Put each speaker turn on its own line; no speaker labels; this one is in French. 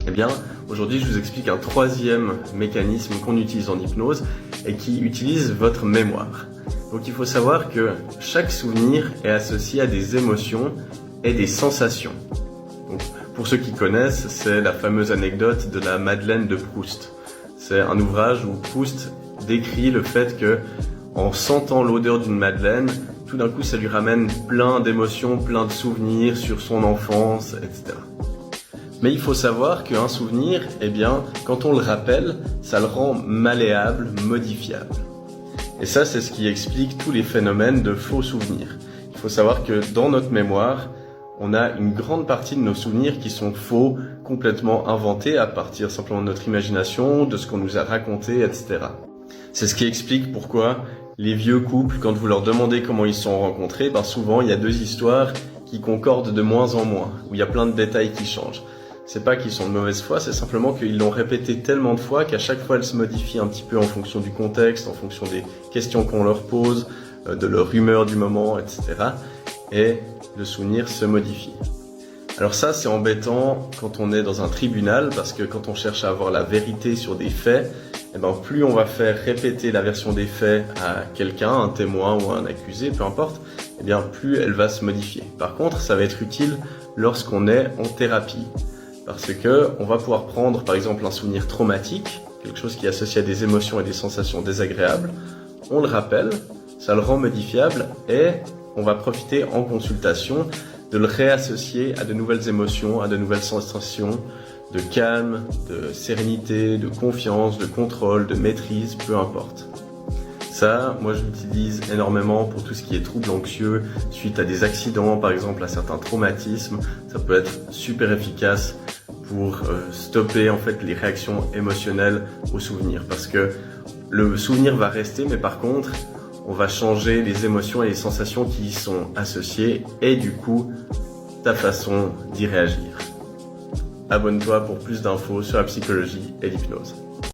Eh bien, aujourd'hui, je vous explique un troisième mécanisme qu'on utilise en hypnose et qui utilise votre mémoire. Donc il faut savoir que chaque souvenir est associé à des émotions et des sensations. Donc, pour ceux qui connaissent, c'est la fameuse anecdote de la Madeleine de Proust. C'est un ouvrage où Proust décrit le fait que, en sentant l'odeur d'une madeleine, tout d'un coup ça lui ramène plein d'émotions, plein de souvenirs sur son enfance, etc. Mais il faut savoir qu'un souvenir, eh bien, quand on le rappelle, ça le rend malléable, modifiable. Et ça, c'est ce qui explique tous les phénomènes de faux souvenirs. Il faut savoir que dans notre mémoire, on a une grande partie de nos souvenirs qui sont faux, complètement inventés à partir simplement de notre imagination, de ce qu'on nous a raconté, etc. C'est ce qui explique pourquoi les vieux couples, quand vous leur demandez comment ils se sont rencontrés, souvent il y a deux histoires qui concordent de moins en moins, où il y a plein de détails qui changent. C'est pas qu'ils sont de mauvaise foi, c'est simplement qu'ils l'ont répété tellement de fois qu'à chaque fois elle se modifie un petit peu en fonction du contexte, en fonction des questions qu'on leur pose, de leur humeur du moment, etc. Et le souvenir se modifie. Alors ça, c'est embêtant quand on est dans un tribunal, parce que quand on cherche à avoir la vérité sur des faits, plus on va faire répéter la version des faits à quelqu'un, un témoin ou un accusé, peu importe, plus elle va se modifier. Par contre, ça va être utile lorsqu'on est en thérapie. Parce que on va pouvoir prendre par exemple un souvenir traumatique, quelque chose qui est associé à des émotions et des sensations désagréables, on le rappelle, ça le rend modifiable et on va profiter en consultation de le réassocier à de nouvelles émotions, à de nouvelles sensations de calme, de sérénité, de confiance, de contrôle, de maîtrise, peu importe. Ça, moi je l'utilise énormément pour tout ce qui est troubles anxieux, suite à des accidents, par exemple à certains traumatismes. Ça peut être super efficace pour stopper en fait les réactions émotionnelles au souvenir. Parce que le souvenir va rester, mais par contre, on va changer les émotions et les sensations qui y sont associées et du coup, ta façon d'y réagir. Abonne-toi pour plus d'infos sur la psychologie et l'hypnose.